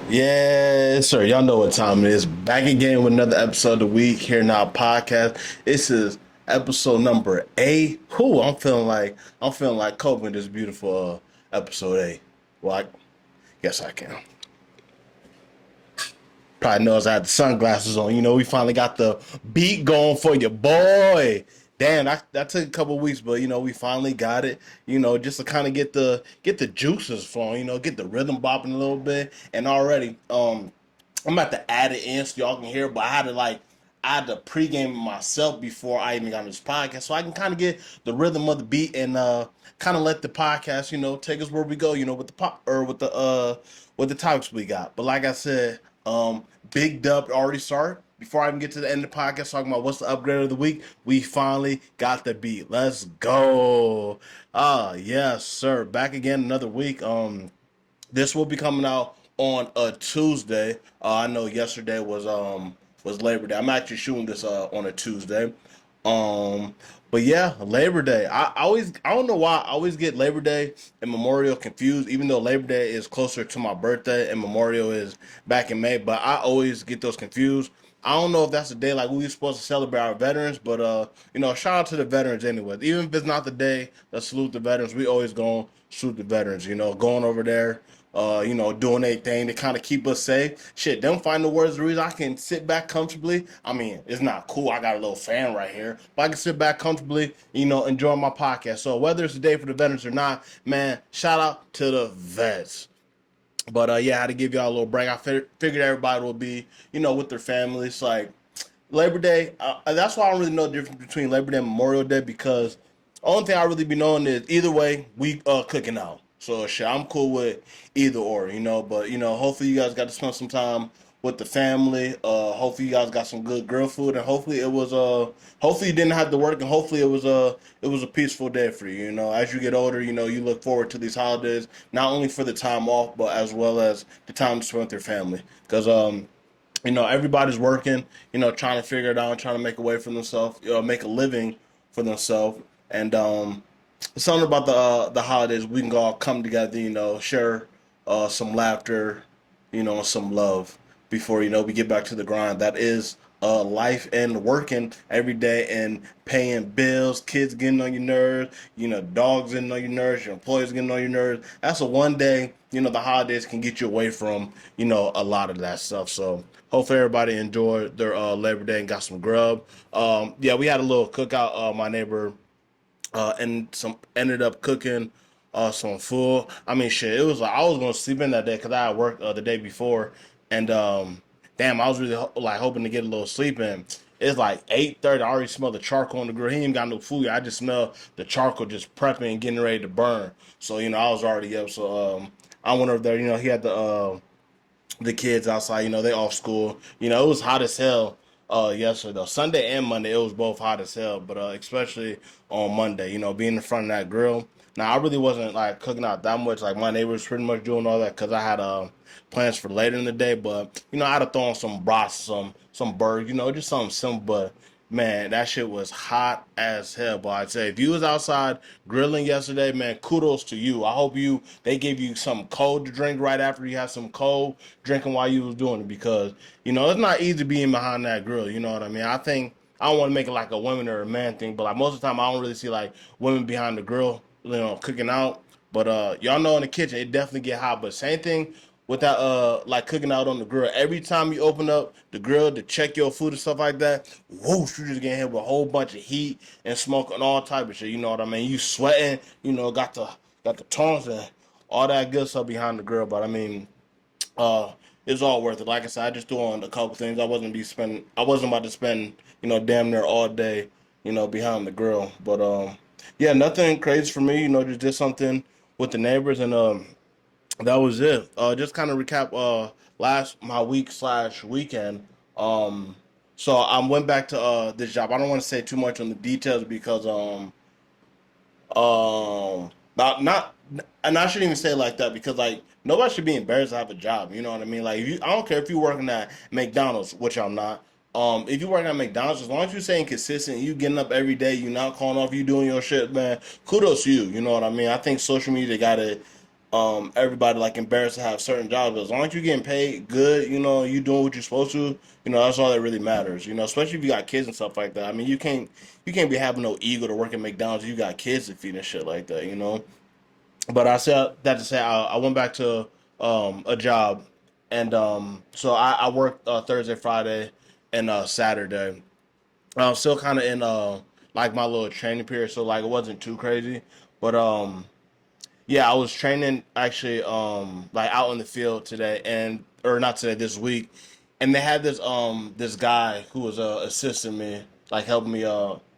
Yes, sir. Y'all know what time it is. Back again with another episode of the week here in our podcast. This is episode number 8. Whoo, I'm feeling like coping this beautiful episode 8. Well, I guess I can. Probably knows I had the sunglasses on. We finally got the beat going for your boy. Damn, that took a couple weeks, but we finally got it. Just to kind of get the juices flowing. Get the rhythm bopping a little bit. And already, I'm about to add it in so y'all can hear, but I had to pregame myself before I even got on this podcast, so I can kind of get the rhythm of the beat and kind of let the podcast, take us where we go, with the pop or with the topics we got. But like I said, big dub already started. Before I even get to the end of the podcast, talking about what's the upgrade of the week, we finally got the beat. Let's go. Yes, sir. Back again another week. This will be coming out on a Tuesday. I know yesterday was Labor Day. I'm actually shooting this on a Tuesday. Um, but yeah, Labor Day. I don't know why I always get Labor Day and Memorial confused, even though Labor Day is closer to my birthday and Memorial is back in May. But I always get those confused. I don't know if that's the day like we were supposed to celebrate our veterans, but shout out to the veterans anyway. Even if it's not the day that salute the veterans, we always gonna salute the veterans. Going over there, doing their thing to kind of keep us safe. Shit, them find the words the reason I can sit back comfortably. I mean, it's not cool. I got a little fan right here, but I can sit back comfortably, enjoy my podcast. So whether it's a day for the veterans or not, man, shout out to the vets. But yeah, I had to give y'all a little break. I figured everybody will be, with their families. Like Labor Day, that's why I don't really know the difference between Labor Day and Memorial Day because the only thing I really be knowing is either way we cooking out. So shit, I'm cool with either or, But hopefully you guys got to spend some time with the family. Hopefully you guys got some good grill food, and hopefully you didn't have to work, and hopefully it was a peaceful day for you. As you get older, you look forward to these holidays not only for the time off, but as well as the time spent with your family. Because everybody's working, trying to figure it out, trying to make a way for themselves, make a living for themselves. And something about the holidays, we can all come together, share some laughter, and some love before we get back to the grind. That is life and working every day and paying bills, kids getting on your nerves, dogs getting on your nerves, your employees getting on your nerves. That's a one day, the holidays can get you away from, a lot of that stuff. So hopefully everybody enjoyed their Labor Day and got some grub. Yeah, we had a little cookout. My neighbor and some ended up cooking some food. I mean, shit, it was like I was gonna sleep in that day because I had worked the day before, and damn, I was really like hoping to get a little sleep in. It's like 8:30. I already smell the charcoal on the grill. He ain't got no food yet. I just smell the charcoal just prepping and getting ready to burn. So I was already up. So I went over there. He had the kids outside. They off school. It was hot as hell yesterday though. Sunday and Monday it was both hot as hell, but especially on Monday, being in front of that grill. Now I really wasn't like cooking out that much. Like my neighbors pretty much doing all that because I had plans for later in the day. But I had to throw on some brats, some burgers, just something simple. But man, that shit was hot as hell. But I'd say if you was outside grilling yesterday, man, kudos to you. I hope they gave you some cold to drink right after you had some cold drinking while you was doing it because it's not easy being behind that grill. You know what I mean? I think I don't want to make it like a women or a man thing, but like most of the time I don't really see like women behind the grill, cooking out. But y'all know in the kitchen it definitely get hot. But same thing with that like cooking out on the grill. Every time you open up the grill to check your food and stuff like that, whoosh, you just getting hit with a whole bunch of heat and smoke and all type of shit. You know what I mean? You sweating, got the tongues and all that good stuff behind the grill. But I mean, uh it's all worth it. Like I said, I just doing a couple things. I wasn't about to spend, damn near all day, behind the grill. But yeah, nothing crazy for me, just did something with the neighbors and that was it. Just kind of recap last my week slash weekend. So I went back to this job. I don't want to say too much on the details because not and I shouldn't even say it like that because like nobody should be embarrassed to have a job. You know what I mean? Like I don't care if you're working at McDonald's, which I'm not. If you're working at McDonald's, as long as you're staying consistent, you getting up every day, you not calling off, you doing your shit, man. Kudos to you. You know what I mean? I think social media got it. everybody like embarrassed to have certain jobs. But as long as you're getting paid good, you doing what you're supposed to, that's all that really matters. Especially if you got kids and stuff like that. I mean, you can't be having no ego to work at McDonald's. You got kids to feed and shit like that. But I said that to say I went back to a job, and so I worked Thursday, Friday, and Saturday. I'm still kind of in like my little training period, so like it wasn't too crazy, but yeah, I was training actually like out in the field today, and or not today, this week, and they had this guy who was assisting me, like helping me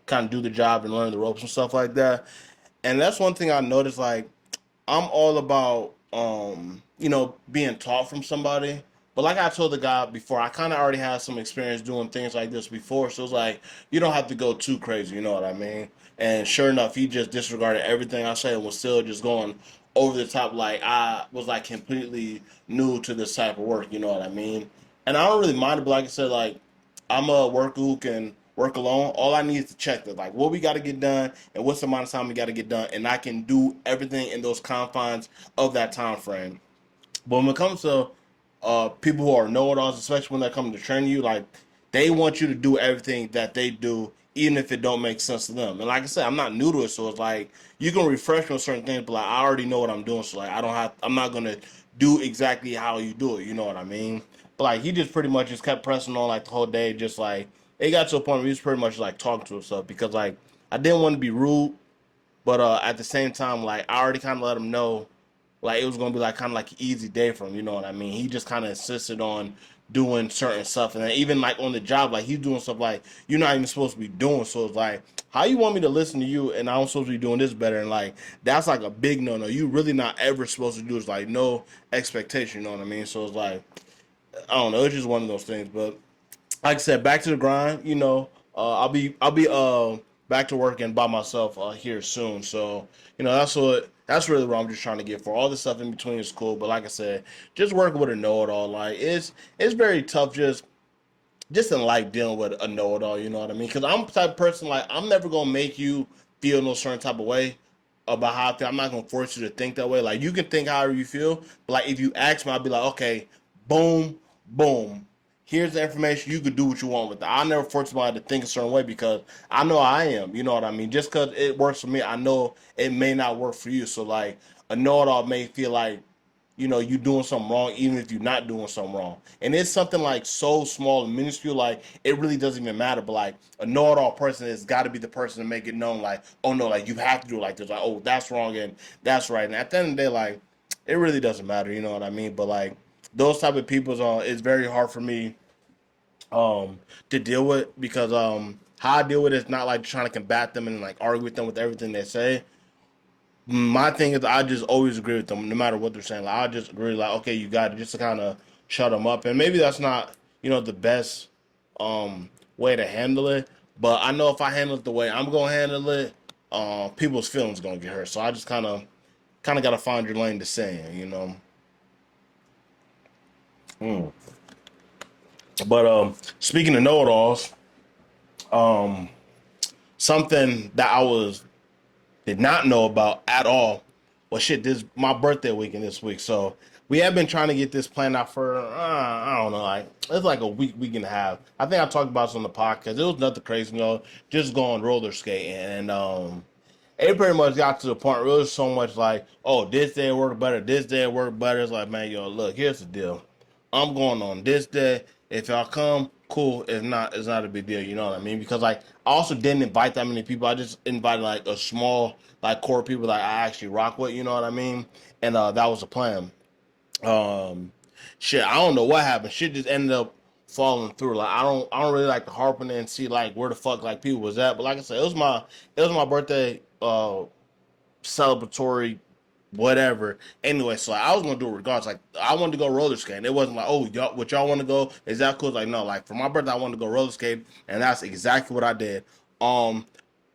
kind of do the job and learn the ropes and stuff like that. And that's one thing I noticed, like I'm all about being taught from somebody. But like I told the guy before, I kind of already had some experience doing things like this before, so it's like you don't have to go too crazy. You know what I mean? And sure enough, he just disregarded everything I said and was still just going over the top, like I was like completely new to this type of work. You know what I mean? And I don't really mind it, but like I said, like I'm a worker who can work alone. All I need is to check that, like what we got to get done and what's the amount of time we got to get done, and I can do everything in those confines of that time frame. But when it comes to people who are know-it-alls, especially when they're coming to train you, like they want you to do everything that they do, even if it don't make sense to them. And like I said, I'm not new to it, so it's like you can refresh me on certain things, but like I already know what I'm doing, so like I'm not gonna do exactly how you do it. You know what I mean? But like he just pretty much just kept pressing on like the whole day, just like it got to a point where he was pretty much like talking to himself because like I didn't want to be rude, but at the same time, like I already kind of let him know, like it was gonna be like kind of like an easy day for him. You know what I mean? He just kind of insisted on doing certain stuff, and then even like on the job, like he's doing stuff like you're not even supposed to be doing. So it's like, how you want me to listen to you, and I'm supposed to be doing this better? And like that's like a big no no. You really not ever supposed to do is like no expectation. You know what I mean? So it's like I don't know. It's just one of those things, but like I said, back to the grind. I'll be back to working by myself here soon. So that's really what I'm just trying to get for. All the stuff in between is cool, but like I said, just working with a know-it-all, like it's very tough just in life dealing with a know-it-all. You know what I mean? Because I'm the type of person, like I'm never gonna make you feel no certain type of way about how I feel. I'm not gonna force you to think that way. Like you can think however you feel, but like if you ask me, I'll be like, okay, boom, boom. Here's the information. You could do what you want with it. I never force somebody to think a certain way because I know I am. You know what I mean? Just because it works for me, I know it may not work for you. So like a know-it-all may feel like you doing something wrong, even if you're not doing something wrong. And it's something like so small and minuscule, like it really doesn't even matter. But like a know-it-all person has got to be the person to make it known, like, oh no, like you have to do it like this, like oh that's wrong and that's right. And at the end of the day, like it really doesn't matter. You know what I mean? But like those type of people's, it's very hard for me to deal with because how I deal with it is not like trying to combat them and like argue with them with everything they say. My thing is I just always agree with them no matter what they're saying. Like I just agree like okay, you got it, just to kind of shut them up. And maybe that's not the best way to handle it, but I know if I handle it the way I'm gonna handle it, people's feelings gonna get hurt. So I just kind of gotta find your lane to saying. Mm. But speaking of know-it-alls, um, something that I was did not know about at all. Well, shit, this my birthday weekend this week, so we have been trying to get this planned out for I don't know, like it's like a week and a half. I think I talked about this on the podcast. It was nothing crazy, just going roller skating, and it pretty much got to the point where it was so much like, oh, this day work better, this day work better. It's like, man, look, here's the deal. I'm going on this day. If y'all come, cool. If not, it's not a big deal. You know what I mean? Because like, I also didn't invite that many people. I just invited like a small like core people that I actually rock with. You know what I mean? And that was the plan. Um, shit, I don't know what happened. Shit just ended up falling through. Like I don't really like to harp on it and see like where the fuck like people was at. But like I said, it was my birthday celebratory whatever. Anyway, so like, I was gonna do it regardless. Like I wanted to go roller skating. It wasn't like, oh, y'all want to go? Is that cool? Like no, like for my birthday, I wanted to go roller skating, and that's exactly what I did. Um,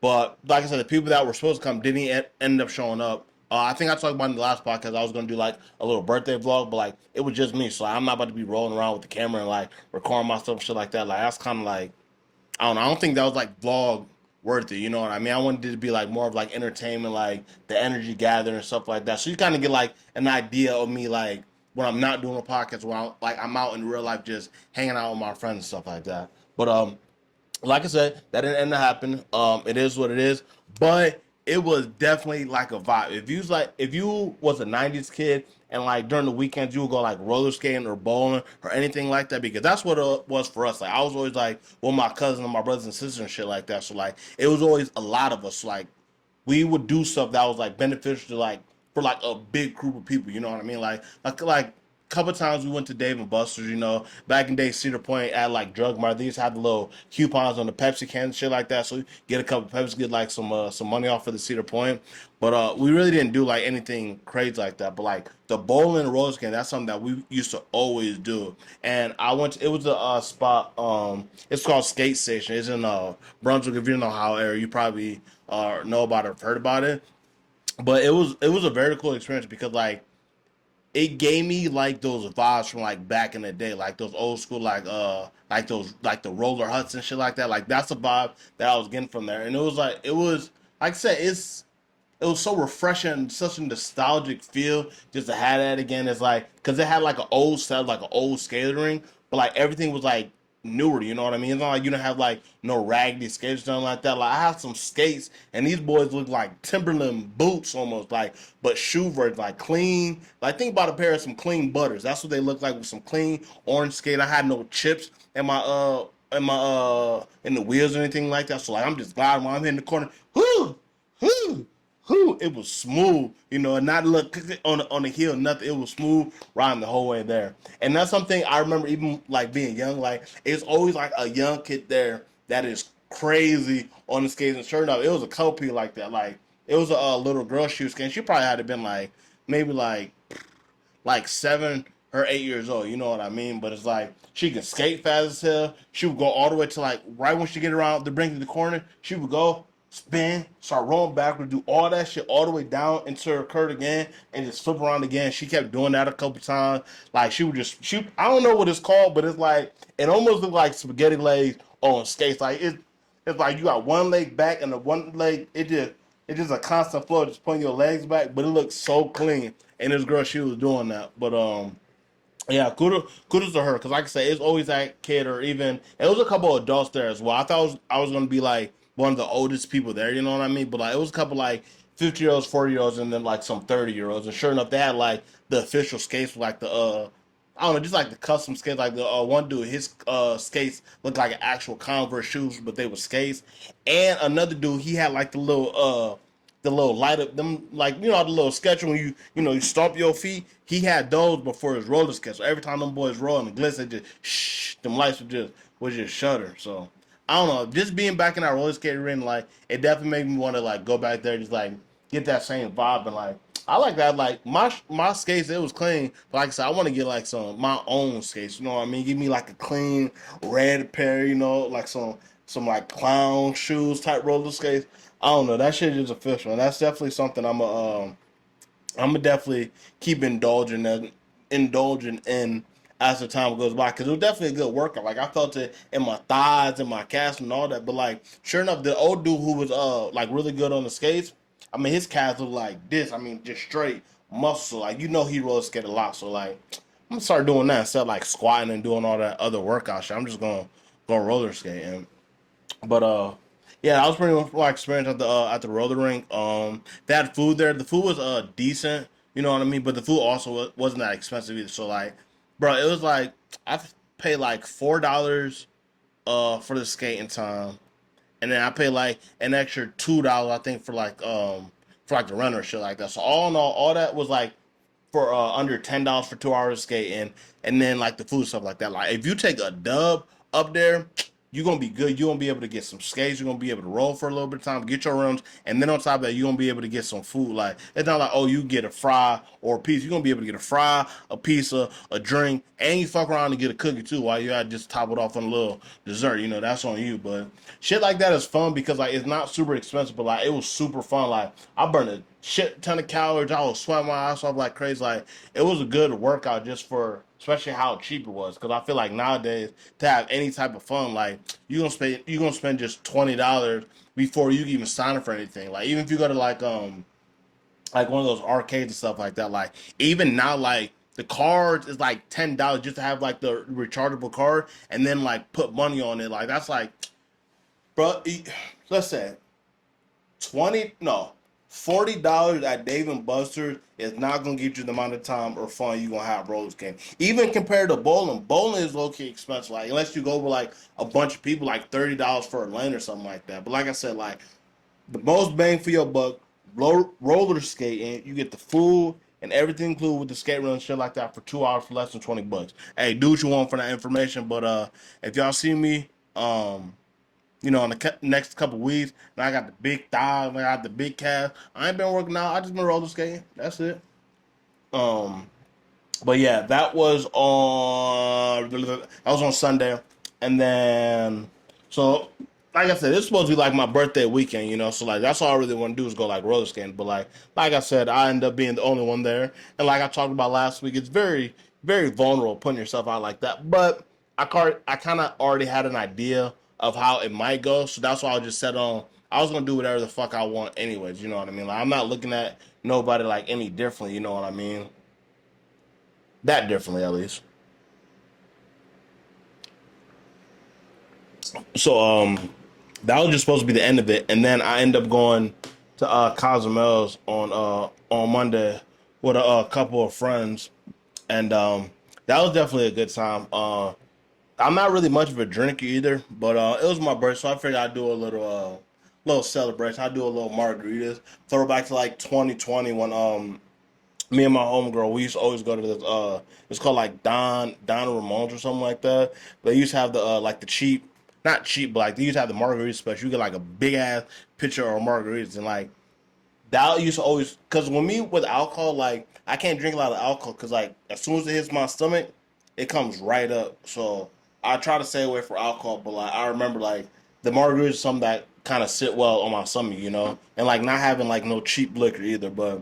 but like I said, the people that were supposed to come didn't end up showing up. I think I talked about in the last podcast. I was gonna do like a little birthday vlog, but like it was just me, so I'm not about to be rolling around with the camera and like recording myself, shit like that. Like that's kind of like I don't know. I don't think that was like vlog worth it. You know what I mean? I wanted it to be like more of like entertainment, like the energy gathering and stuff like that. So you kind of get like an idea of me like when I'm not doing a podcast, when I'm out in real life, just hanging out with my friends and stuff like that. But like I said, that didn't end up happening. It is what it is. But it was definitely like a vibe. If you was a '90s kid and like during the weekends you would go like roller skating or bowling or anything like that, because that's what it was for us. Like I was always like with my cousins and my brothers and sisters and shit like that. So like it was always a lot of us. Like we would do stuff that was like beneficial to like for like a big group of people. You know what I mean? Like a couple times we went to Dave and Buster's. You know, back in the day, Cedar Point at like Drug Mart, they used to have the little coupons on the Pepsi cans and shit like that. So you get a couple of Pepsi, get like some money off for the Cedar Point. But we really didn't do like anything crazy like that. But like the bowling and roller skating, that's something that we used to always do. And I went to, it was a spot. It's called Skate Station. It's in Brunswick. If you know how area, you probably know about it, or heard about it. But it was a very cool experience because like it gave me like those vibes from like back in the day, like those old school like those like the roller huts and shit like that. Like that's a vibe that I was getting from there, and it was like I said, it was so refreshing, such a nostalgic feel just to have that again. It's like because it had like an old set, like an old skating rink, but like everything was like newer. You know what I mean? It's not like you don't have like no raggedy skates, nothing like that. Like I have some skates, and these boys look like Timberland boots almost, like but shoe version, like clean. Like think about a pair of some clean butters. That's what they look like with some clean orange skate. I had no chips in the wheels or anything like that. So like I'm just gliding while I'm hitting the corner. Whoo! Whoo! Whoo, it was smooth, and not look on the hill, nothing. It was smooth riding the whole way there, and that's something I remember even like being young. Like it's always like a young kid there that is crazy on the skates. And sure enough, it was a couple people like that. Like it was a little girl she was skating. She probably had to been like maybe like 7 or 8 years old. You know what I mean? But it's like she can skate fast as hell. She would go all the way to like right when she get around the brink of the corner. She would go spin, start rolling backward, do all that shit all the way down into her curve again, and just flip around again. She kept doing that a couple times. Like she would just shoot. I don't know what it's called, but it's like it almost looked like spaghetti legs on skates. Like it's like you got one leg back and the one leg it's just a constant flow, just pulling your legs back, but it looks so clean. And this girl, she was doing that. But yeah, kudos to her, because like I said, it's always that kid, or even it was a couple of adults there as well. I thought I was gonna be like one of the oldest people there, you know what I mean? But like it was a couple like 50-year-olds, 40-year-olds, and then like some 30-year-olds. And sure enough, they had like the official skates, like the I don't know, just like the custom skates. Like the one dude, his skates looked like actual Converse shoes, but they were skates. And another dude, he had like the little light up them, like the little sketch when you stomp your feet. He had those before his roller skate. So every time them boys roll and the glitz, they just them lights would just shudder. So I don't know, just being back in that roller skate ring, like it definitely made me want to like go back there, just like get that same vibe. And like I like that. Like my skates, it was clean. But like I said, I want to get like some my own skates. You know what I mean? Give me like a clean red pair. Like some like clown shoes type roller skates. I don't know. That shit is official. And that's definitely something I'm gonna definitely keep indulging in as the time goes by, because it was definitely a good workout. Like I felt it in my thighs and my calves and all that. But like sure enough, the old dude who was like really good on the skates, I mean his calves look like this. I mean just straight muscle. Like he roller skate a lot. So like I'm gonna start doing that instead of like squatting and doing all that other workout shit. I'm just gonna go roller skate. But yeah, that was pretty much my experience at the roller rink. They had food there. The food was decent, you know what I mean. But the food also wasn't that expensive either. So like, bro, it was like I paid like $4 for the skating time, and then I paid like an extra $2 I think for like the renter shit like that. So all in all that was like for under $10 for 2 hours of skating, and then like the food stuff like that. Like if you take a dub up there, you're gonna be good. You're gonna be able to get some skates. You're gonna be able to roll for a little bit of time, get your rims, and then on top of that, you're gonna be able to get some food. Like it's not like, oh, you get a fry or a piece. You're gonna be able to get a fry, a pizza, a drink, and you fuck around and get a cookie too, while you gotta just top it off on a little dessert. That's on you. But shit like that is fun because like it's not super expensive, but like it was super fun. Like I burned it. shit ton of calories. I was sweating my ass off like crazy. Like it was a good workout just for, especially how cheap it was. Because I feel like nowadays to have any type of fun, like you gonna spend just $20 before you even sign up for anything. Like even if you go to like one of those arcades and stuff like that. Like even now, like the cards is like $10 just to have like the rechargeable card, and then like put money on it. Like that's like, bro. Let's say 20 no $40 at Dave and Buster's is not gonna get you the amount of time or fun you gonna have roller skating. Even compared to bowling, bowling is low key expensive. Like unless you go with like a bunch of people, like $30 for a lane or something like that. But like I said, like the most bang for your buck, roller skating. You get the food and everything included with the skate run and shit like that for 2 hours for less than $20. Hey, do what you want for that information. But if y'all see me, in the next couple weeks, and I got the big thighs, and I got the big calf. I ain't been working out. I just been roller skating. That's it. Um, but yeah, that was on Sunday, and then so like I said, it's supposed to be like my birthday weekend, So like that's all I really want to do is go like roller skating. But like I said, I end up being the only one there, and like I talked about last week, it's very very vulnerable putting yourself out like that. But I kind of already had an idea of how it might go, so that's why I just set on. I was gonna do whatever the fuck I want, anyways. You know what I mean? Like I'm not looking at nobody like any differently. You know what I mean? That differently, at least. So that was just supposed to be the end of it, and then I end up going to Cozumel's on Monday with a couple of friends, and that was definitely a good time. I'm not really much of a drinker either, but it was my birthday, so I figured I'd do a little celebration. I'd do a little margaritas, throw back to like 2020 when me and my homegirl, we used to always go to this. It's called like Don Ramones or something like that. They used to have the like the cheap, not cheap, but like they used to have the margarita special. You get like a big ass pitcher of margaritas, and like that used to always, because when me with alcohol, like I can't drink a lot of alcohol because like as soon as it hits my stomach, it comes right up. So I try to stay away from alcohol, but like I remember like the margaritas is something that kind of sit well on my stomach, and like not having like no cheap liquor either, but.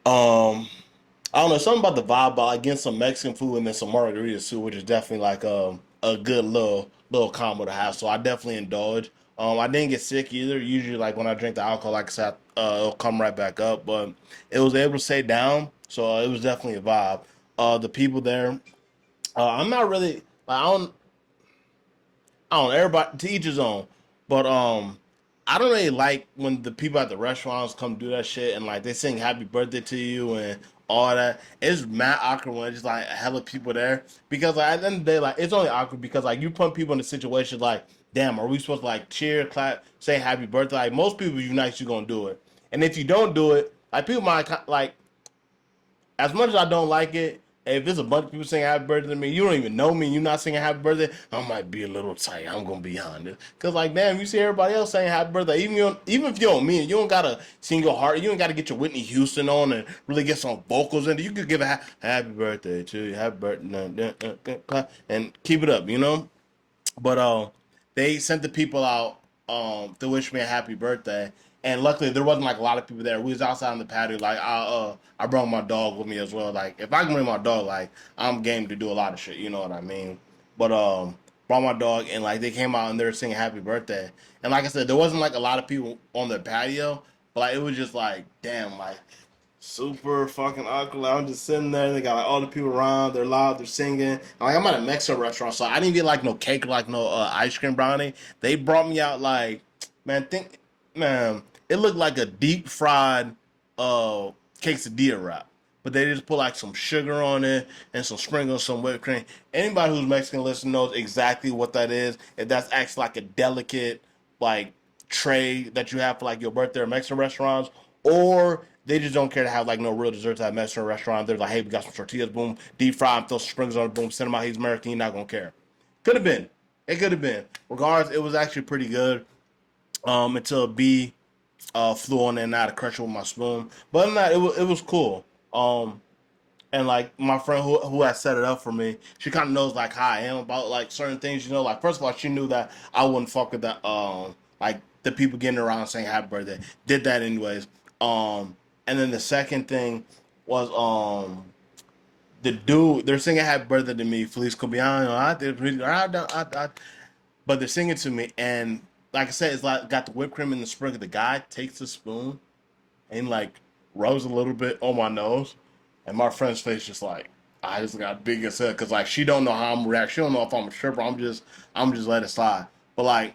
Um, I don't know, something about the vibe, about like getting some Mexican food and then some margaritas too, which is definitely like a good little combo to have. So I definitely indulge. I didn't get sick either. Usually, like when I drink the alcohol, like I said, it'll come right back up. But it was able to stay down, so it was definitely a vibe. The people there, I'm not really. Like, I don't know, everybody to each his own. But I don't really like when the people at the restaurants come do that shit and like they sing happy birthday to you and all that. It's mad awkward when it's just like a hella people there. Because like at the end of the day, like it's only awkward because like you put people in a situation like, damn, are we supposed to like cheer, clap, say happy birthday? Like most people you nice, you gonna do it. And if you don't do it, like people might like, as much as I don't like it, if there's a bunch of people saying happy birthday to me, you don't even know me, you're not singing happy birthday, I might be a little tight. I'm gonna be honest. Cause like damn, you see everybody else saying happy birthday, even if you don't mean it, you don't gotta sing your heart, you don't gotta get your Whitney Houston on and really get some vocals in it. You could give a happy birthday to you, happy birthday, and keep it up. But they sent the people out to wish me a happy birthday. And luckily there wasn't like a lot of people there. We was outside on the patio. Like I brought my dog with me as well. Like if I can bring my dog, like I'm game to do a lot of shit. You know what I mean? But brought my dog and like they came out and they were singing happy birthday. And like I said, there wasn't like a lot of people on the patio. But like it was just like damn, like super fucking awkward. Like, I'm just sitting there. They got like all the people around. They're loud. They're singing. Like I'm at a Mexican restaurant, so I didn't get like no cake or like no ice cream brownie. They brought me out like, man, it looked like a deep fried uh quesadilla wrap. But they just put like some sugar on it and some sprinkles, some whipped cream. Anybody who's Mexican listen knows exactly what that is. If that's actually like a delicate like tray that you have for like your birthday or Mexican restaurants, or they just don't care to have like no real desserts at a Mexican restaurant. They're like, hey, we got some tortillas, boom, deep fry them, throw some sprinkles on it, boom, send them out. He's American, you're not gonna care. Could have been. It could have been. Regardless, it was actually pretty good. Until B flew on and out of crush with my spoon. But other than that, it was cool. Um, and like my friend who had set it up for me, she kind of knows like how I am about like certain things. Like first of all, she knew that I wouldn't fuck with that. Like the people getting around saying happy birthday. Did that anyways. And then the second thing was the dude they're singing "Happy Birthday" to me, Feliz Cumpleaños. But they're singing to me, and like I said, it's like got the whipped cream in the sprinkle. The guy takes the spoon and like rubs a little bit on my nose, and my friend's face just like I just got big as hell because like she don't know how I'm react. She don't know if I'm a stripper. I'm just letting it slide. But like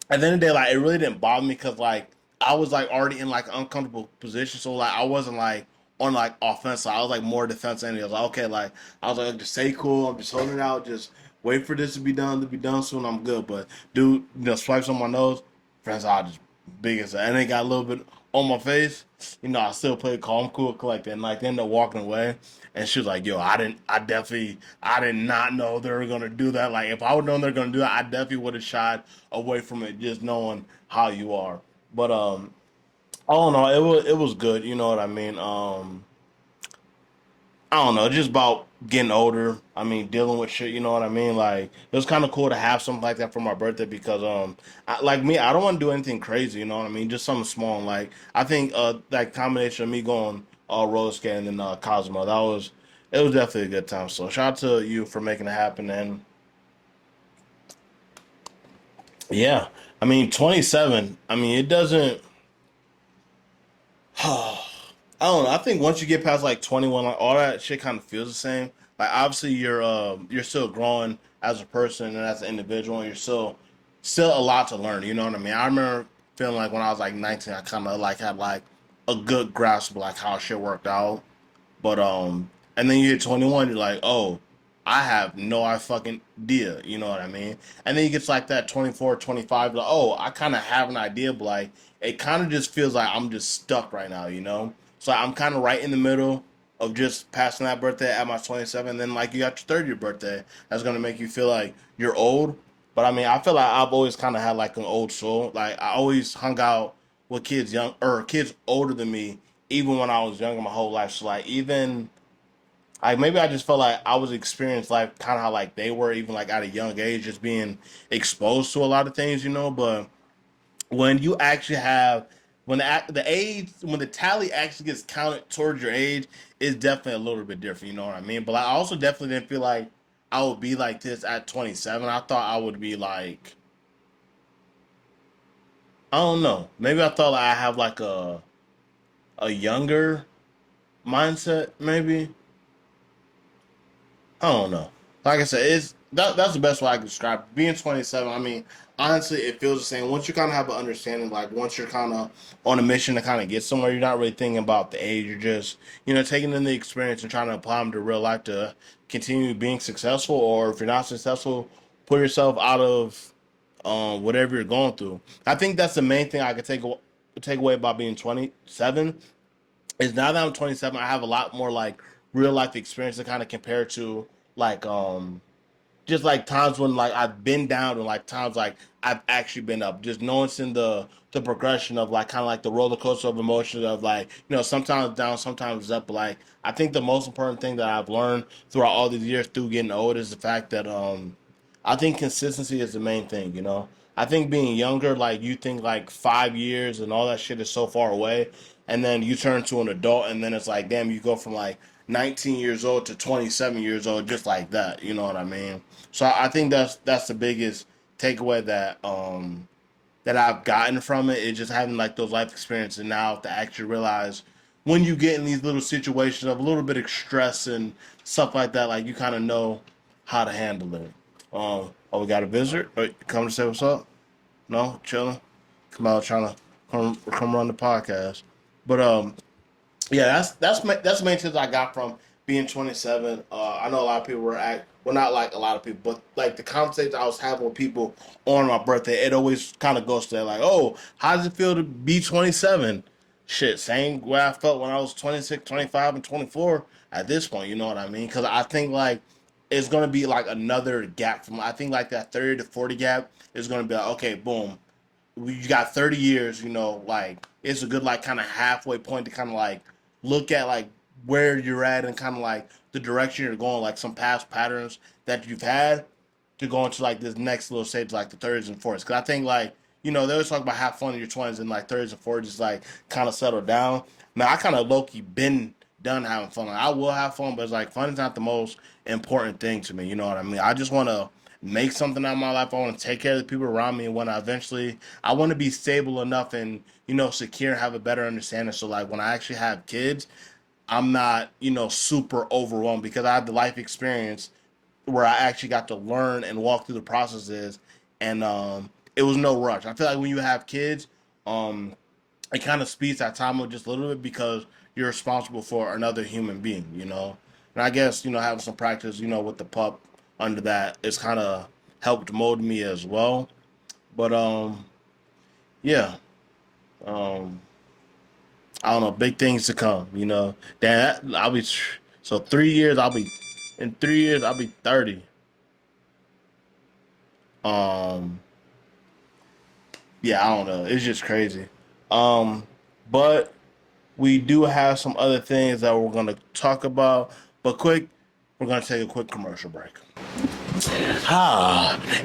at the end of the day, like it really didn't bother me because like I was like already in like an uncomfortable position, so like I wasn't like on like offense. So I was like more defense ending. I was like, okay, like I was like, just stay cool. I'm just holding it out. Just wait for this to be done soon. I'm good. But dude, swipes on my nose. Friends, I just big as that, and it got a little bit on my face. I still played calm, cool, collected, and like they ended up walking away. And she was like, "Yo, I did not know they were gonna do that. Like, if I would known they're gonna do that, I definitely would have shied away from it, just knowing how you are." But I don't know. It was good. You know what I mean? I don't know, just about getting older. I mean, dealing with shit. You know what I mean? Like, it was kind of cool to have something like that for my birthday because, like me, I don't want to do anything crazy. You know what I mean? Just something small. Like, I think that combination of me going roller skating and Cosmo, it was definitely a good time. So shout out to you for making it happen. And yeah, I mean, 27. I mean, it doesn't. I don't know. I think once you get past like 21, like all that shit kind of feels the same. Like obviously you're still growing as a person and as an individual, and you're still a lot to learn. You know what I mean? I remember feeling like when I was like 19, I kind of like had like a good grasp of like how shit worked out. But and then you hit 21, you're like, oh, I have no I fucking idea. You know what I mean? And then you get to like that 24, 25, like, oh, I kind of have an idea, but like it kind of just feels like I'm just stuck right now. So I'm kind of right in the middle of just passing that birthday at my 27. And then like you got your 30th birthday, that's gonna make you feel like you're old. But I mean, I feel like I've always kind of had like an old soul. Like I always hung out with kids young or kids older than me even when I was younger my whole life. So like even like maybe I just felt like I was experienced life kind of how like they were even like at a young age, just being exposed to a lot of things. But when you actually have the age when the tally actually gets counted towards your age, it's definitely a little bit different. You know what I mean? But I also definitely didn't feel like I would be like this at 27. I thought I would be like I don't know. Maybe I thought like I have like a younger mindset. Maybe I don't know. Like I said, that's the best way I can describe it. Being 27. I mean, honestly, it feels the same. Once you kind of have an understanding, like once you're kind of on a mission to kind of get somewhere, you're not really thinking about the age. You're just taking in the experience and trying to apply them to real life to continue being successful. Or if you're not successful, pull yourself out of whatever you're going through. I think that's the main thing I could take away about being 27 is now that I'm 27, I have a lot more like real life experience to kind of compare to like just like times when like I've been down and like times like I've actually been up. Just noticing the progression of like kind of like the roller coaster of emotions of like sometimes down, sometimes up. But like I think the most important thing that I've learned throughout all these years through getting old is the fact that I think consistency is the main thing. I think being younger, like you think like 5 years and all that shit is so far away, and then you turn to an adult, and then it's like, damn, you go from like 19 years old to 27 years old just like that. You know what I mean? So I think that's the biggest takeaway that I've gotten from it is just having like those life experiences now to actually realize when you get in these little situations of a little bit of stress and stuff like that, like you kind of know how to handle it. Oh, we got a visitor. Come to say what's up? No, chilling. Come out trying to come run the podcast. But yeah, that's the main things I got from being 27. I know a lot of people were well, not like a lot of people, but like the conversations I was having with people on my birthday, it always kind of goes to that, like, oh, how does it feel to be 27? Shit, same way I felt when I was 26, 25, and 24 at this point, you know what I mean? Because I think like it's going to be like another gap from, I think like that 30 to 40 gap is going to be like, okay, boom, you got 30 years, like it's a good like kind of halfway point to kind of like look at like where you're at and kind of like the direction you're going, like some past patterns that you've had to go into like this next little stage, like the thirds and fourths. Because I think like they always talk about have fun in your 20s and like 30s and 40s, like kind of settle down. Now I kind of low key been done having fun. Like, I will have fun, but it's like fun is not the most important thing to me. You know what I mean? I just want to make something out of my life. I want to take care of the people around me, and when I want to be stable enough and secure and have a better understanding. So like when I actually have kids, I'm not super overwhelmed because I have the life experience where I actually got to learn and walk through the processes, and it was no rush. I feel like when you have kids, um, it kind of speeds that time up just a little bit because you're responsible for another human being. And I guess having some practice, with the pup under that, it's kind of helped mold me as well. But yeah, um, I don't know, big things to come. Dan, I'll be so 3 years. I'll be in 3 years. I'll be 30. Um, yeah, I don't know. It's just crazy. Um, but we do have some other things that we're gonna talk about. But we're gonna take a quick commercial break.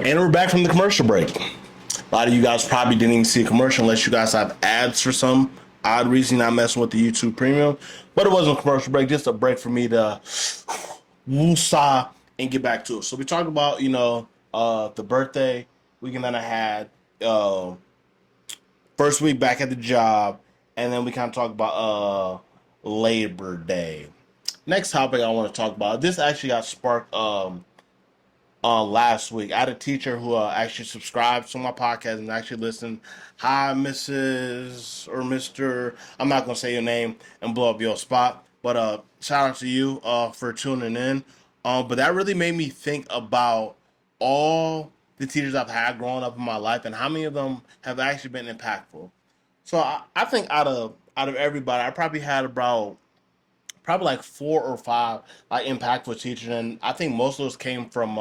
And we're back from the commercial break. A lot of you guys probably didn't even see a commercial unless you guys have ads for some odd reason. Not messing with the YouTube Premium, but it wasn't a commercial break, just a break for me to woosah and get back to it. So we talked about the birthday weekend that I had, first week back at the job, and then we kind of talked about Labor Day. Next topic I want to talk about. This actually got sparked last week. I had a teacher who actually subscribed to my podcast and actually listened. Hi, Mrs. or Mr. I'm not gonna say your name and blow up your spot, but shout out to you for tuning in. But that really made me think about all the teachers I've had growing up in my life and how many of them have actually been impactful. So I think out of everybody, I probably had about probably like 4 or 5 like impactful teachers, and I think most of those came from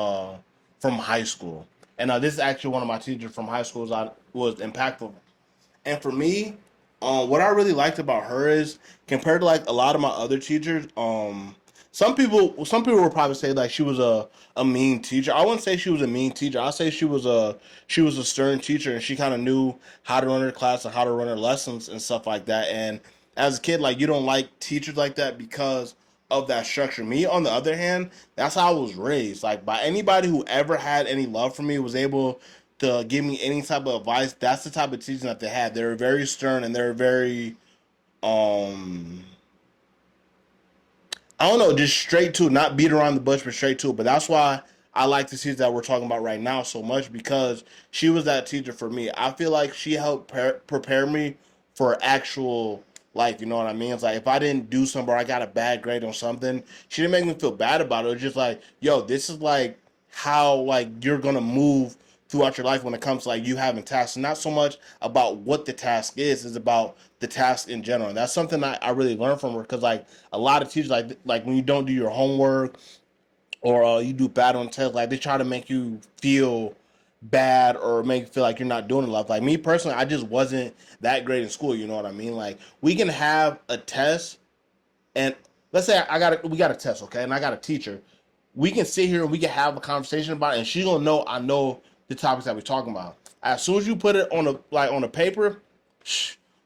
high school. And this is actually one of my teachers from high school was impactful. And for me, what I really liked about her is compared to like a lot of my other teachers, some people would probably say like she was a mean teacher. I wouldn't say she was a mean teacher. I'd say she was a stern teacher, and she kind of knew how to run her class and how to run her lessons and stuff like that. And as a kid, like you don't like teachers like that because of that structure. Me, on the other hand, that's how I was raised. Like by anybody who ever had any love for me was able to give me any type of advice. That's the type of teaching that they had. They were very stern and they're very um I don't know, just straight to it, not beat around the bush, but straight to it. But that's why I like the teacher that we're talking about right now so much because she was that teacher for me. I feel like she helped prepare me for actual life. You know what I mean? It's like if I didn't do something or I got a bad grade on something, she didn't make me feel bad about it. It was just like, yo, this is like how like you're gonna move throughout your life when it comes to like you having tasks. Not so much about what the task is about the task in general. And that's something I really learned from her because like a lot of teachers like when you don't do your homework or you do bad on tests, like they try to make you feel bad or make you feel like you're not doing enough. Like me personally, I just wasn't that great in school. You know what I mean? Like we can have a test, and let's say we got a test, okay, and I got a teacher. We can sit here and we can have a conversation about it, and she's gonna know I know the topics that we're talking about. As soon as you put it on a paper,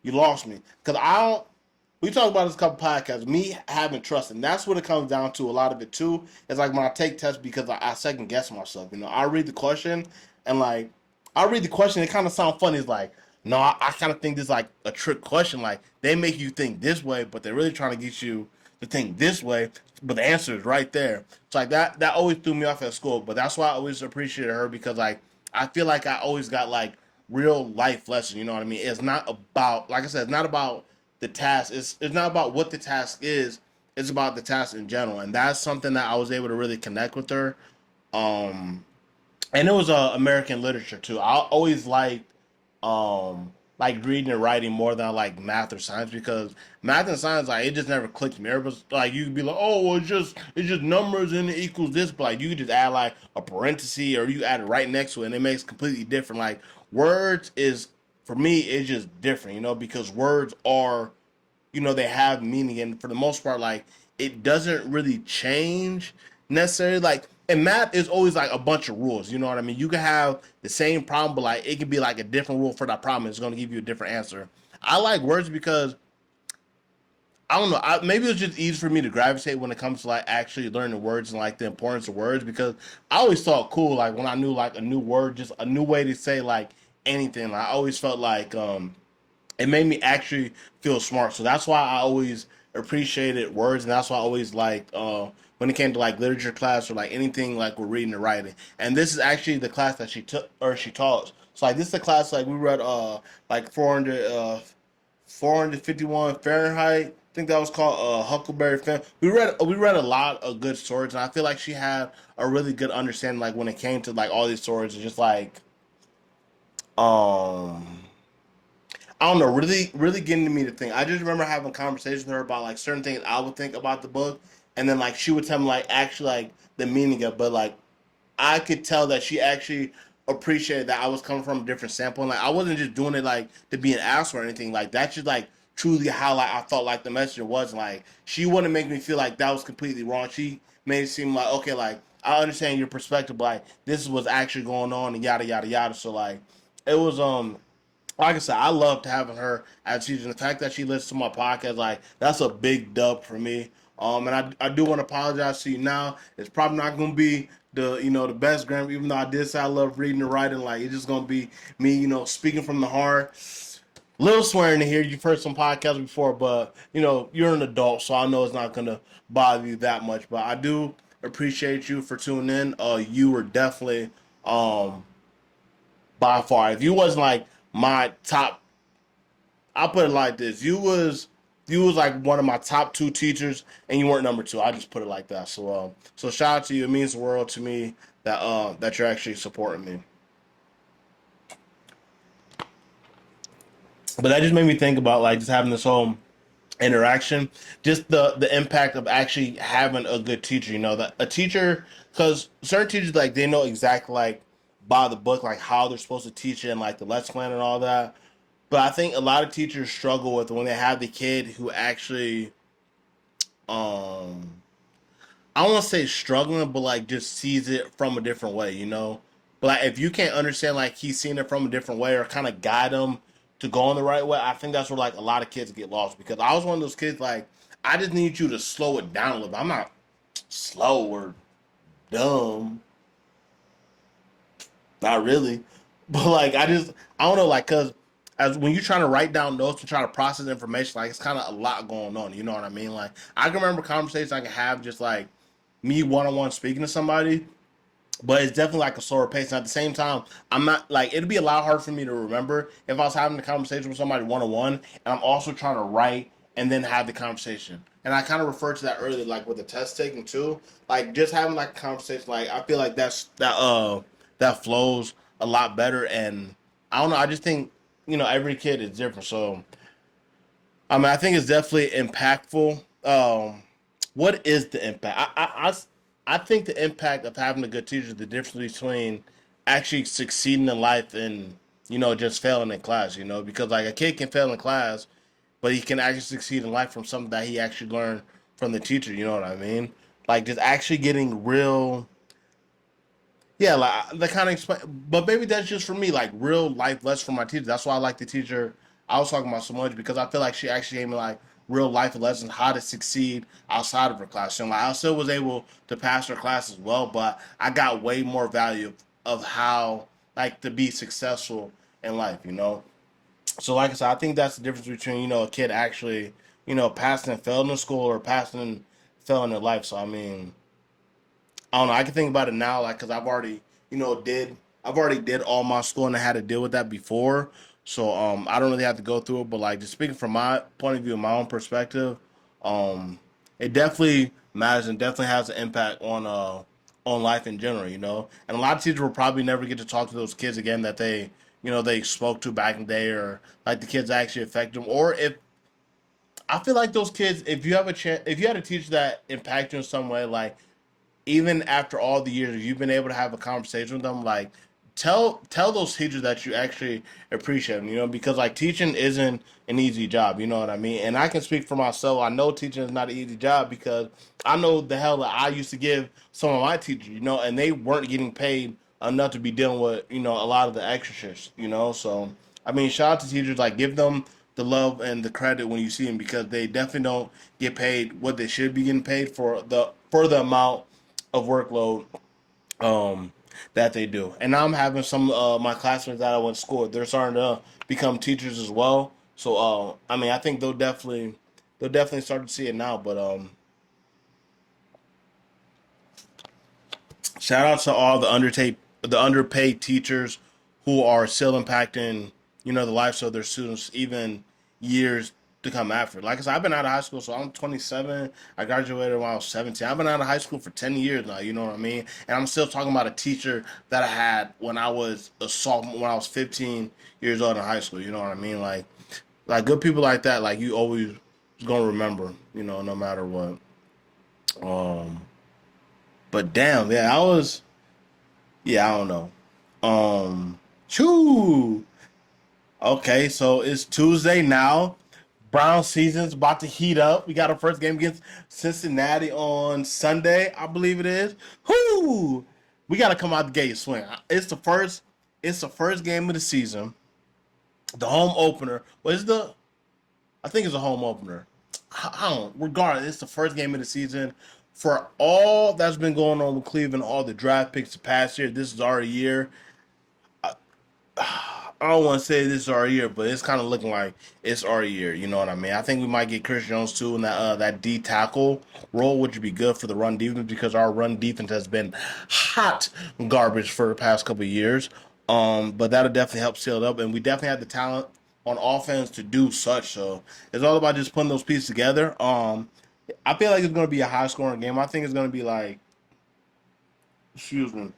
you lost me because I don't. We talked about this a couple podcasts. Me having trust, and that's what it comes down to. A lot of it too. It's like when I take tests because I second guess myself. I read the question and like I read the question. It kind of sounds funny. It's like no, I kind of think this is like a trick question. Like they make you think this way, but they're really trying to get you to think this way. But the answer is right there. It's like that. That always threw me off at school. But that's why I always appreciated her because like I feel like I always got like real life lessons. You know what I mean? It's not about like I said. It's not about the task. It's not about what the task is. It's about the task in general, and that's something that I was able to really connect with her. Um, and it was American literature too. I always like reading and writing more than I like math or science because math and science like it just never clicked to me. Everybody's like you could be like, oh well, it's just numbers and it equals this, but like you could just add like a parenthesis or you add it right next to it and it makes completely different. Like words is for me it's just different, because words are they have meaning and for the most part like it doesn't really change necessarily like in math is always like a bunch of rules. You know what I mean? You can have the same problem, but like it could be like a different rule for that problem. It's going to give you a different answer. I like words because I don't know. Maybe it's just easy for me to gravitate when it comes to like actually learning words and like the importance of words because I always felt cool like when I knew like a new word, just a new way to say like anything. Like, I always felt like it made me actually feel smart. So that's why I always appreciated words, and that's why I always like when it came to like literature class or like anything like we're reading and writing. And this is actually the class that she took or she taught. So like this is the class like we read like 451 Fahrenheit. I think that was called Huckleberry Finn. We read a lot of good stories, and I feel like she had a really good understanding like when it came to like all these stories, and just like um I don't know, really getting me to think. I just remember having conversations with her about like certain things I would think about the book, and then like she would tell me like actually like the meaning of, it. But like I could tell that she actually appreciated that I was coming from a different standpoint. Like I wasn't just doing it like to be an ass or anything. Like that's just like truly how like I felt like the message was. Like she wouldn't make me feel like that was completely wrong. She made it seem like okay, like I understand your perspective, but like this is what's actually going on and yada yada yada. So like it was like I said, I loved having her as a teacher. And the fact that she listens to my podcast, like that's a big dub for me. And I do want to apologize to you now. It's probably not going to be the best grammar, even though I did say I love reading and writing. Like it's just going to be me, speaking from the heart. Little swearing in here. You've heard some podcasts before, but you're an adult, so I know it's not going to bother you that much. But I do appreciate you for tuning in. You were definitely by far. If you wasn't like my top, I'll put it like this: you was like one of my top two teachers, and you weren't number two. I just put it like that. So shout out to you. It means the world to me that you're actually supporting me. But that just made me think about like just having this whole interaction, just the impact of actually having a good teacher. That a teacher, because certain teachers like they know exactly like by the book like how they're supposed to teach it and like the lesson plan and all that. But I think a lot of teachers struggle with when they have the kid who actually um I don't want to say struggling, but like just sees it from a different way. But like if you can't understand like he's seeing it from a different way or kind of guide him to go in the right way, I think that's where like a lot of kids get lost. Because I was one of those kids like I just need you to slow it down a little bit. I'm not slow or dumb, not really, but like I don't know, like because as when you're trying to write down notes and try to process information, like it's kind of a lot going on. You know what I mean? Like I can remember conversations I can have just like me one on one speaking to somebody, but it's definitely like a slower pace. And at the same time, I'm not like it'd be a lot hard for me to remember if I was having a conversation with somebody one on one, and I'm also trying to write and then have the conversation. And I kind of referred to that earlier, like with the test taking too. Like just having like a conversation, like I feel like that flows a lot better. And I don't know, I just think every kid is different. So I mean, I think it's definitely impactful. What is the impact? I think the impact of having a good teacher is the difference between actually succeeding in life and just failing in class. Because like a kid can fail in class, but he can actually succeed in life from something that he actually learned from the teacher. You know what I mean? Like just actually getting real. Yeah, like that kind of explain, but maybe that's just for me, like real life lessons from my teacher. That's why I like the teacher I was talking about so much because I feel like she actually gave me like real life lessons how to succeed outside of her classroom. Like I still was able to pass her class as well, but I got way more value of how like to be successful in life. So like I said, I think that's the difference between a kid actually passing and failing in school or passing and failing in life. So I mean. I don't know. I can think about it now, like, cause I've already did all my school and I had to deal with that before. So I don't really have to go through it. But like, just speaking from my point of view, my own perspective, um, it definitely matters and definitely has an impact on life in general. And a lot of teachers will probably never get to talk to those kids again that they spoke to back in the day, or like the kids actually affect them, or if I feel like those kids, if you have a chance, if you had a teacher that impact you in some way, like even after all the years, you've been able to have a conversation with them, like tell those teachers that you actually appreciate them, because like teaching isn't an easy job, you know what I mean? And I can speak for myself. I know teaching is not an easy job because I know the hell that I used to give some of my teachers, and they weren't getting paid enough to be dealing with, a lot of the extra shifts, So I mean, shout out to teachers, like give them the love and the credit when you see them because they definitely don't get paid what they should be getting paid for the amount of workload um, that they do. And now I'm having some my classmates that I went to school with, they're starting to become teachers as well. So I mean, I think they'll definitely start to see it now. But shout out to all the underpaid teachers who are still impacting the lives of their students even years to come after. Like I said, I've been out of high school, so I'm 27. I graduated when I was 17. I've been out of high school for 10 years now. You know what I mean? And I'm still talking about a teacher that I had when I was a sophomore, when I was 15 years old in high school. You know what I mean? Like good people like that, like you always gonna remember. No matter what. Um, but damn, yeah, yeah, I don't know. Choo. Okay, so it's Tuesday now. Brown season's about to heat up. We got our first game against Cincinnati on Sunday, I believe it is. Whoo! We got to come out the gate swing. It's the first game of the season. The home opener. What is the? I think it's a home opener. I don't. Regardless, it's the first game of the season. For all that's been going on with Cleveland, all the draft picks the past year, this is our year. I don't want to say this is our year, but it's kind of looking like it's our year. You know what I mean? I think we might get Chris Jones too in that D tackle role, which would be good for the run defense because our run defense has been hot garbage for the past couple of years. But that'll definitely help seal it up, and we definitely have the talent on offense to do such. So it's all about just putting those pieces together. I feel like it's going to be a high scoring game. I think it's going to be like, excuse me.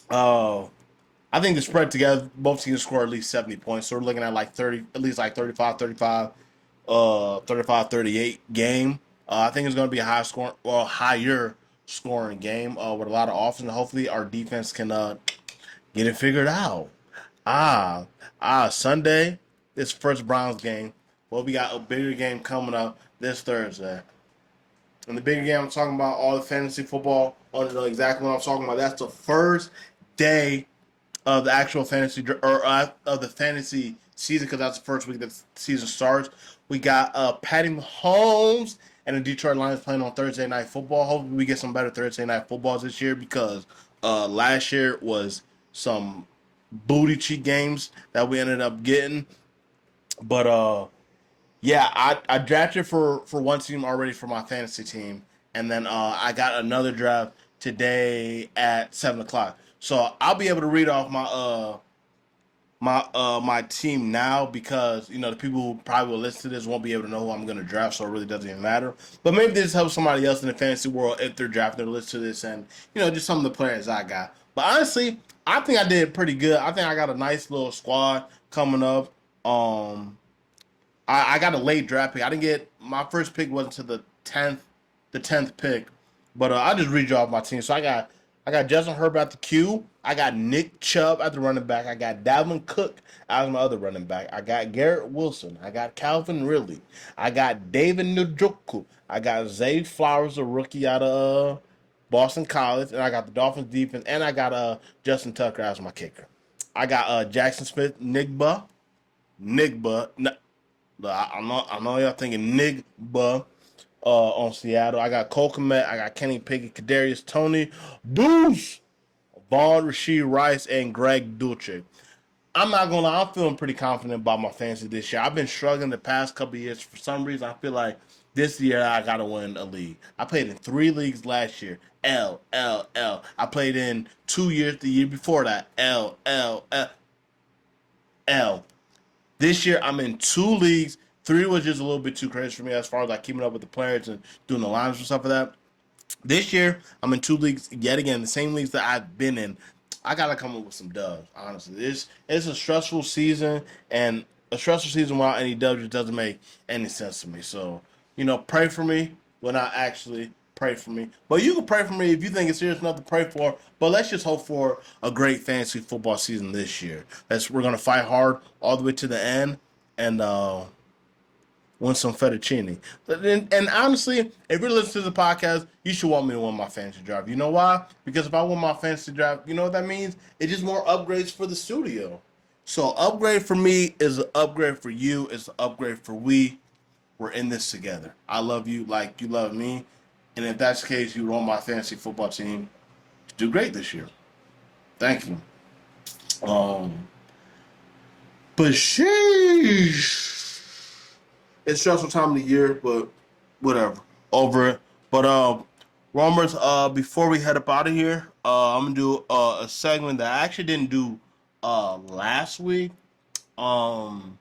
Uh, I think the spread together, both teams score at least 70 points. So we're looking at like 30, at least like 35-38 game. I think it's going to be a higher scoring game with a lot of offense. Hopefully our defense can get it figured out. Ah, Sunday, this first Browns game. Well, we got a bigger game coming up this Thursday. And the bigger game I'm talking about, all the fantasy football, know exactly what I'm talking about. That's the first day of the actual fantasy or of the fantasy season because that's the first week that the season starts. We got Patty Mahomes and the Detroit Lions playing on Thursday Night Football. Hopefully, we get some better Thursday Night Footballs this year because last year was some booty cheat games that we ended up getting. But yeah, I drafted for one team already for my fantasy team, and then I got another draft today at 7 o'clock. So I'll be able to read off my team now because the people who probably will listen to this won't be able to know who I'm going to draft, so it really doesn't even matter. But maybe this helps somebody else in the fantasy world if they're drafting to listen to this and just some of the players I got. But honestly, I think I did pretty good. I think I got a nice little squad coming up. I got a late draft pick. I didn't get my first pick wasn't to the tenth pick, but I'll just read you off my team. So I got Justin Herbert at the Q. I got Nick Chubb at the running back. I got Dalvin Cook as my other running back. I got Garrett Wilson. I got Calvin Ridley. I got David Njoku. I got Zay Flowers, a rookie out of Boston College, and I got the Dolphins defense, and I got Justin Tucker as my kicker. I got Jackson Smith, Nigba. I know y'all thinking Nigba on Seattle. I got Cole Kmet. I got Kenny Pickett, Kadarius Tony, Deuce, Vaughn, Rasheed Rice, and Greg Dulcich. I'm not gonna lie, I'm feeling pretty confident about my fantasy this year. I've been struggling the past couple of years. For some reason, I feel like this year I gotta win a league. I played in 3 leagues last year. L. I played in 2 years the year before that. L. This year, I'm in 2 leagues. Three was just a little bit too crazy for me as far as like keeping up with the players and doing the lines and stuff like that. This year, I'm in 2 leagues yet again, the same leagues that I've been in. I gotta come up with some dubs. Honestly, it's a stressful season, and a stressful season without any dubs just doesn't make any sense to me. So, pray for me when I actually pray for me. But you can pray for me if you think it's serious enough to pray for. But let's just hope for a great fantasy football season this year. We're gonna fight hard all the way to the end and win some fettuccine. And honestly, if you're listening to the podcast, you should want me to win my fantasy draft. You know why? Because if I win my fantasy draft, you know what that means? It's just more upgrades for the studio. So upgrade for me is an upgrade for you. It's an upgrade for we. We're in this together. I love you like you love me. And if that's the case, you want my fantasy football team to do great this year. Thank you. Um, but sheesh. It's stressful time of the year, but whatever. Over it. But Romers, before we head up out of here, I'm gonna do a segment that I actually didn't do last week. Because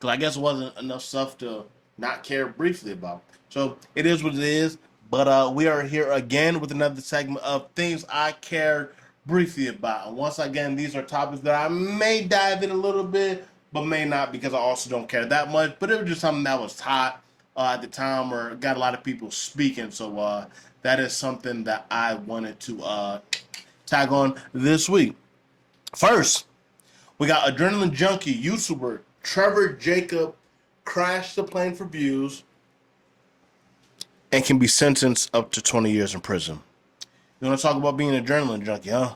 I guess it wasn't enough stuff to not care briefly about. So it is what it is. But we are here again with another segment of things I care briefly about. And once again, these are topics that I may dive in a little bit, but may not because I also don't care that much. But it was just something that was hot at the time or got a lot of people speaking. So that is something that I wanted to tag on this week. First, we got Adrenaline Junkie YouTuber Trevor Jacob crashed the plane for views and can be sentenced up to 20 years in prison. You want to talk about being an adrenaline junkie, huh?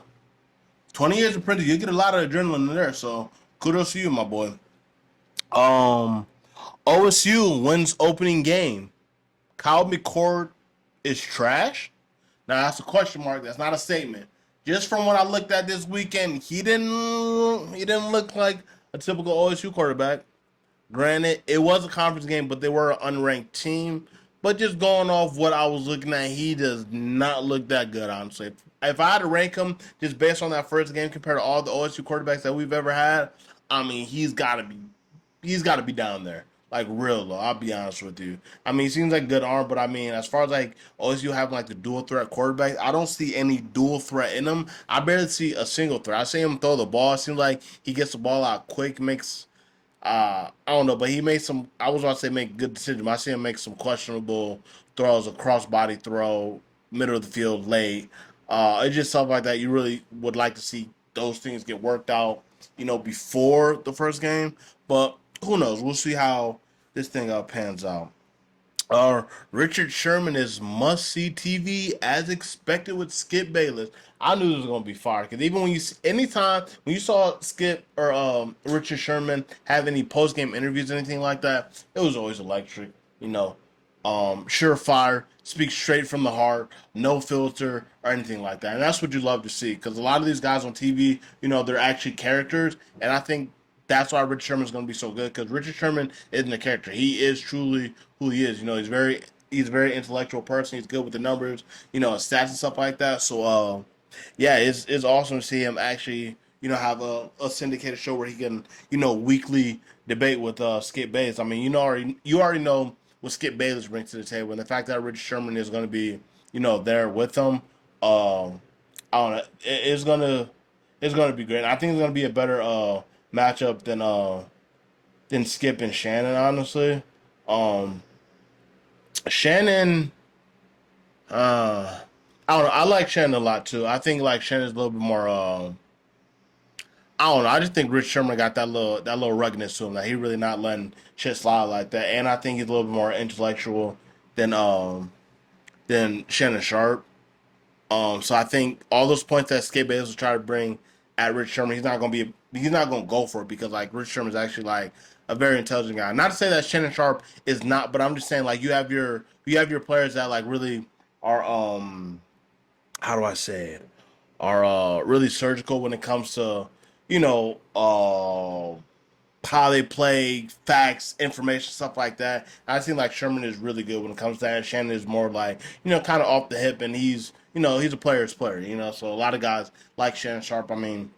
20 years in prison, you get a lot of adrenaline in there, so kudos to you, my boy. Um, OSU wins opening game. Kyle McCord is trash? Now that's a question mark. That's not a statement. Just from what I looked at this weekend, he didn't look like a typical OSU quarterback. Granted, it was a conference game, but they were an unranked team. But just going off what I was looking at, he does not look that good, honestly. If I had to rank him just based on that first game compared to all the OSU quarterbacks that we've ever had, I mean, he's got to be down there, like real low. I'll be honest with you. I mean, he seems like good arm, but I mean, as far as like OSU having like the dual threat quarterback, I don't see any dual threat in him. I barely see a single threat. I see him throw the ball. It seems like he gets the ball out quick, makes I don't know, but he made some. I was about to say make good decisions. But I see him make some questionable throws, a cross body throw, middle of the field late. It's just stuff like that. You really would like to see those things get worked out, before the first game. But who knows? We'll see how this thing pans out. Richard Sherman is must see TV as expected with Skip Bayless. I knew this was gonna be fire because even when anytime when you saw Skip or Richard Sherman have any post game interviews or anything like that, it was always electric. Surefire, speak straight from the heart, no filter or anything like that, and that's what you love to see because a lot of these guys on TV, they're actually characters, and I think that's why Richard Sherman is going to be so good because Richard Sherman isn't a character. He is truly who he is. He's a very intellectual person. He's good with the numbers, stats and stuff like that. So, yeah, it's awesome to see him actually, have a syndicated show where he can, weekly debate with Skip Bayless. I mean, you already know what Skip Bayless brings to the table, and the fact that Richard Sherman is going to be, there with him. I don't know. It's gonna be great. I think it's gonna be a better matchup than Skip and Shannon. Honestly, um, Shannon. I don't know. I like Shannon a lot too. I think like Shannon's a little bit more. I don't know. I just think Rich Sherman got that little ruggedness to him. That he really not letting shit slide like that. And I think he's a little bit more intellectual than Shannon Sharp. So I think all those points that Skip Bayless was trying to bring at Rich Sherman, he's not gonna go for it because like Rich Sherman's actually like a very intelligent guy. Not to say that Shannon Sharp is not, but I'm just saying like you have your players that like really are how do I say it are really surgical when it comes to you know how they play, facts, information, stuff like that. I think like Sherman is really good when it comes to that. Shannon is more like kind of off the hip, and he's a player's player. So a lot of guys like Shannon Sharp. I mean,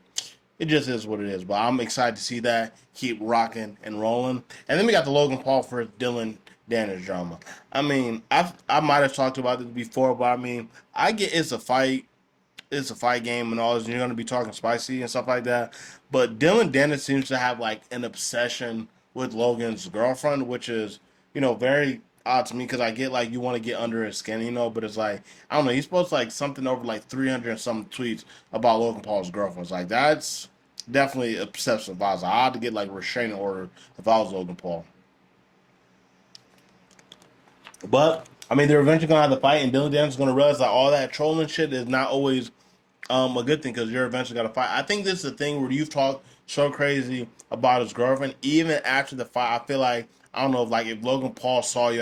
it just is what it is. But I'm excited to see that keep rocking and rolling. And then we got the Logan Paul for Dylan Dennis drama. I mean, I might have talked about this before, but I mean, I get it's a fight game and all this, and you're going to be talking spicy and stuff like that. But Dylan Dennis seems to have like an obsession with Logan's girlfriend, which is, very odd to me because I get like you want to get under his skin, but it's like I don't know. He's supposed to like something over like 300 and some tweets about Logan Paul's girlfriend. It's like that's definitely obsessive. I had to get like a restraining order if I was Logan Paul. But I mean, they're eventually gonna have to fight, and Dylan Daniels gonna realize that all that trolling shit is not always a good thing because you're eventually gonna fight. I think this is a thing where you've talked so crazy about his girlfriend, even after the fight. I feel like I don't know if Logan Paul saw you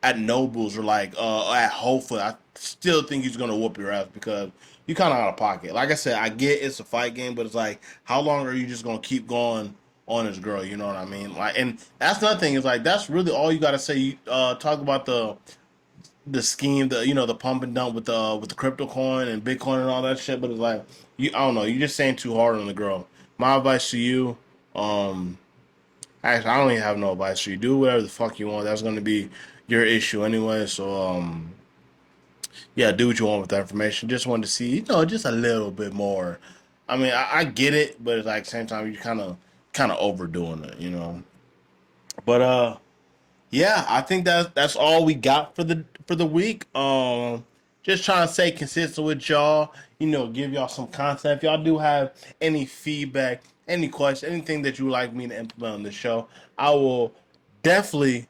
at Nobles or like at Whole Foods, I still think he's gonna whoop your ass because you kind of out of pocket. Like I said, I get it's a fight game, but it's like how long are you just gonna keep going on his girl? You know what I mean? Like, and that's another thing is like that's really all you gotta say. You talk about the scheme, the pump and dump with the crypto coin and Bitcoin and all that shit. But it's like I don't know, you're just saying too hard on the girl. My advice to you, actually, I don't even have no advice for you. Do whatever the fuck you want. That's gonna be your issue anyway. So yeah, do what you want with that information. Just wanted to see, just a little bit more. I mean, I get it, but it's like same time you kind of overdoing it. But yeah, I think that's all we got for the week. Just trying to stay consistent with y'all. Give y'all some content. If y'all do have any feedback, any questions, anything that you would like me to implement on the show, I will definitely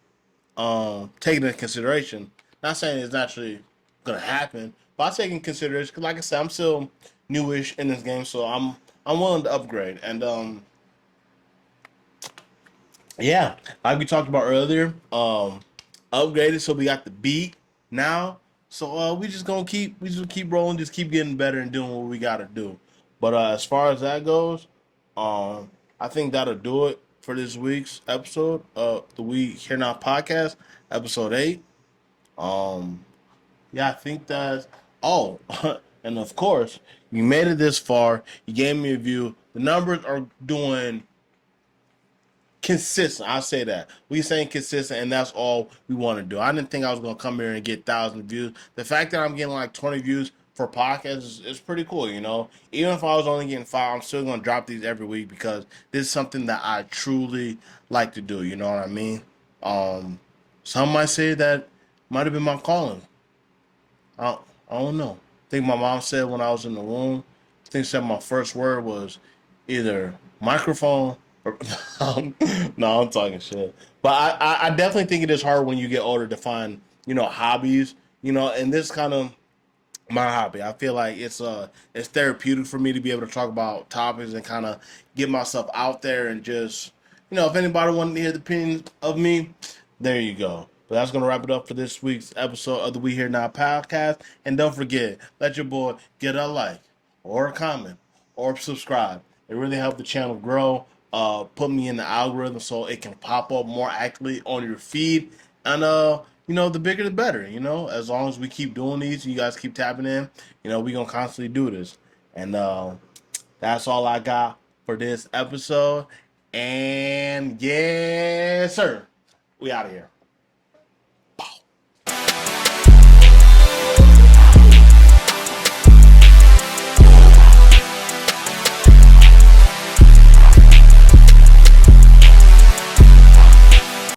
take it into consideration. Not saying it's naturally gonna happen, but I take in consideration because, like I said, I'm still newish in this game, so I'm willing to upgrade. And yeah, like we talked about earlier, upgraded, so we got the beat now. So we just keep rolling, just keep getting better and doing what we gotta do. But as far as that goes, I think that'll do it for this week's episode of the We Here Now podcast, episode 8. Um, yeah, I think that's oh, and of course, you made it this far. You gave me a view. The numbers are doing consistent. I'll say that. We saying consistent, and that's all we want to do. I didn't think I was gonna come here and get 1,000 views. The fact that I'm getting like 20 views for podcasts is pretty cool. Even if I was only getting 5, I'm still gonna drop these every week because this is something that I truly like to do. You know what I mean? Um, some might say that might have been my calling. I don't know. I think my mom said when I was in the womb, I think she said my first word was either microphone or no, I'm talking shit. But I definitely think it is hard when you get older to find, hobbies, and this kind of my hobby. I feel like it's therapeutic for me to be able to talk about topics and kind of get myself out there and just if anybody wanted to hear the opinions of me, there you go. But that's gonna wrap it up for this week's episode of the We Here Now podcast. And don't forget, let your boy get a like or a comment or subscribe. It really helped the channel grow. Put me in the algorithm so it can pop up more accurately on your feed. And the bigger the better. As long as we keep doing these, you guys keep tapping in. We gonna constantly do this. And that's all I got for this episode. And yes, sir, we out of here.